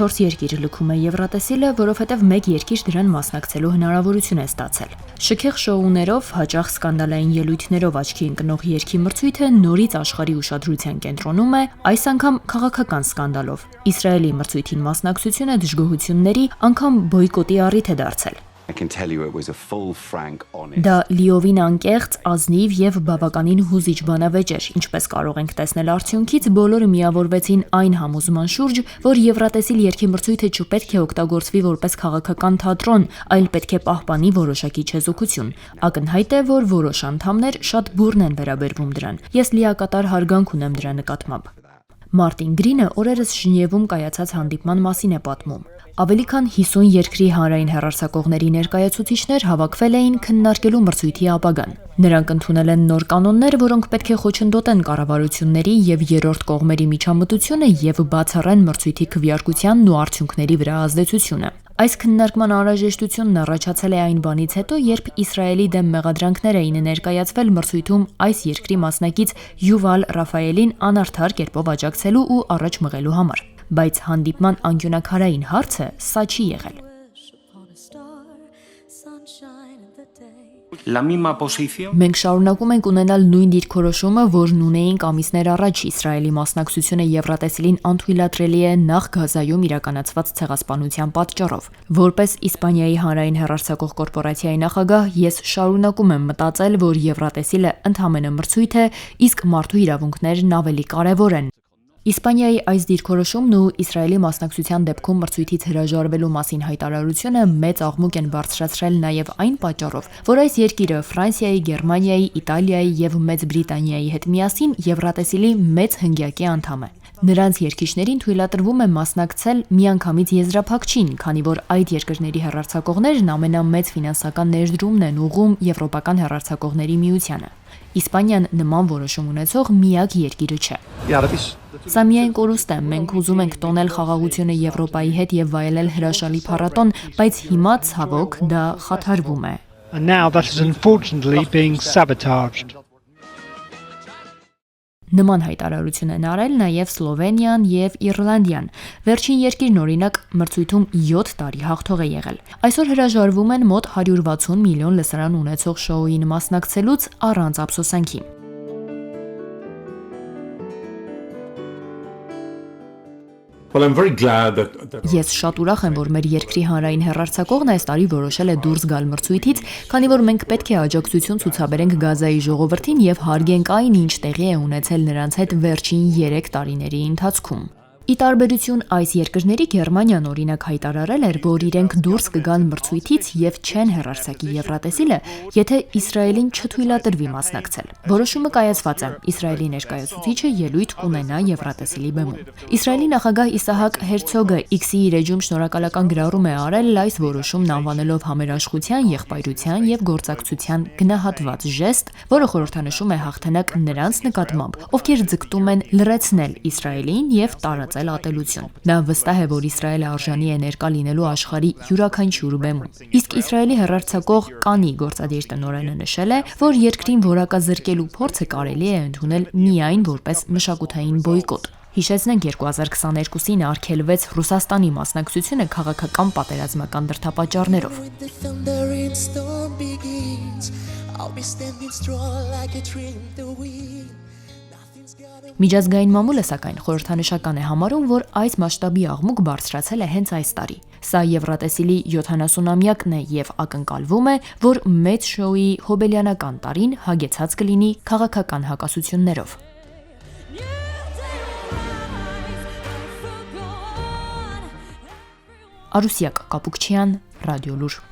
4 երկիր լքում է Եվրատեսիլը, որովհետև մեկ երկիր դրան մասնակցելու հնարավորություն է ստացել։ Շքեղ շոուներով, հաճախ սկանդալային ելույթներով աչքի ընկնող երգի մրցույթը նորից աշխարհի ուշադրության կենտրոնում է, այս անգամ քաղաքական սկանդալով։ Իսրայելի մրցույթին մասնակցությունը դժգոհությունների, անգամ բոյկոտի առիթ է դարձել։ Դա լիովին անկեղծ, ազնիվ եւ բավականին հուզիչ բանավեճ էր, ինչպես կարող ենք տեսնել արդյունքից, բոլորը միավորվեցին այն համոզման շուրջ, որ Եվրատեսիլ երգի մրցույթը չպետք է օգտագործվի որպես քաղաքական թատրոն, այլ պետք է պահպանի որոշակի չեզոքություն։ Ակնհայտ է, որ որոշ անդամներ շատ բուռն են վերաբերվում դրան։ Ես լիակատար հարգանք ունեմ դրա նկատմամբ։ Մարտին Գրինը օրերս Ժնևում կայացած հանդիպման մասին է պատմում։ Ավելի քան 50 երկրի հանրային հեռարձակողների ներկայացուցիչներ հավաքվել էին քննարկելու մրցույթի ապագան։ Նրանք ընդունել են նոր կանոններ, որոնք պետք է խոչընդոտեն կառավարությունների եւ երրորդ կողմերի միջամտությունը եւ բացառեն մրցույթի քվեարկությանն ու արդյունքների վրա ազդեցությունը։ Այս քննարկման անհրաժեշտությունն առաջացել է այն բանից հետո, երբ Իսրայելի դեմ մեղադրանքներ էին ներկայացվել մրցույթում այս երկրի մասնակից Յուվալ Ռաֆայելին անարդար կերպով աջակցելու ու առաջ մղելու համար։ Բայց հանդիպման անկյունաքարային հարցը սա չի եղել։ Մենք շարունակում ենք ունենալ նույն դիրքորոշումը, որն ունեինք ամիսներ առաջ։ Իսրայելի մասնակցությունը Եվրատեսիլին անթույլատրելի է նախ Գազայում իրականացված ցեղասպանության պատճառով։ Որպես Իսպանիայի հանրային հեռարձակող կորպորացիայի նախագահ, ես շարունակում եմ մտածել, որ Եվրատեսիլը ընդհանրապես մրցույթ է, իսկ մարդու իրավունքներն ավելի կարևոր են։ Իսպանիայի այս դիրքորոշումն ու Իսրայելի մասնակցության դեպքում մրցույթից հրաժարվելու մասին հայտարարությունը մեծ աղմուկ են բարձրացրել նաև այն պատճառով, որ այս երկիրը Ֆրանսիայի, Գերմանիայի, Իտալիայի եւ Մեծ Բրիտանիայի հետ միասին Եվրատեսիլի մեծ հնգյակի անդամ է։ Նրանց երկիշներին թույլատրվում է մասնակցել միանգամից եզրափակչին, քանի որ այդ երկրների հեռարձակողներն ամենամեծ ֆինանսական ներդրումն են ուղղում Եվրոպական հեռարձակողների միությանը։ Իսպանիան նման որոշում ունեցող միակ երկիրը չէ։ Սա միայն կորուստ է, մենք ուզում ենք տոնել խաղաղությունը Եվրոպայի հետ եւ վայելել հրաշալի փառատոն, բայց հիմա ցավոք դա խաթարվում է։ Նման հայտարարություն են արել նաև Սլովենիան եւ Իռլանդիան։ Վերջին երկիրն օրինակ մրցույթում 7 տարի հաղթող է եղել։ Այսօր հրաժարվում են մոտ 160 միլիոն լսարան ունեցող շոուին մասնակցելուց առանց ափսոսանքի։ Ես շատ ուրախ եմ, որ մեր երկրի հանրային հեռարձակողն այս տարի որոշել է դուրս գալ մրցույթից, քանի որ մենք պետք է աջակցություն ցուցաբերենք Գազայի ժողովրդին եւ հարգենք այն, ինչ տեղի է ունեցել նրանց հետ վերջին 3 տարիների ընթացքում։ Ի տարբերություն այս երկրների Գերմանիան օրինակ հայտարարել էր, որ իրենք դուրս կգան մրցույթից եւ չեն հեռարձակի Եվրատեսիլը, եթե Իսրայելին չթույլատրվի մասնակցել։ Որոշումը կայացված է։ Իսրայելի ներկայացուցիչը ելույթ կունենա Եվրատեսիլի բեմում։ Իսրայելի նախագահ Իսահակ Հերցոգը X-ի իր էջում շնորհակալական գրառում է արել այս որոշումն անվանելով համերաշխության, եղբայրության եւ գործակցության գնահատված ժեստ, որը խորհրդանշում է հաղթանակ նրանց նկատմամբ, ովքեր ձգտում են լրացնել Իսրայելին եւ տարածել ատելություն։ Նա վստահ է, որ Իսրայելը արժանի է ներկա լինելու աշխարհի յուրաքանչյուր բեմում։ Իսկ Իսրայելի հեռարձակող Կանի գործադիր տնօրենը նշել է, որ երկրին որակազրկելու փորձը կարելի է ընդունել միայն որպես մշակութային բոյկոտ։ Հիշեցնենք 2022-ին արգելվեց Ռուսաստանի մասնակցությունը քաղաքական պատերազմական դրդապատճառներով։ Միջազգային մամուլը սակայն խորհրդանշական է համարում, որ այս մասշտաբի աղմուկ բարձրացել է հենց այս տարի։ Սա Եվրատեսիլի 70-ամյակն է եւ ակնկալվում է, որ մեծ շոուի հոբելյանական տարին հագեցած կլինի քաղաքական հակասություններով։ Արուսյակ Կապուկչյան, Ռադիոլուր։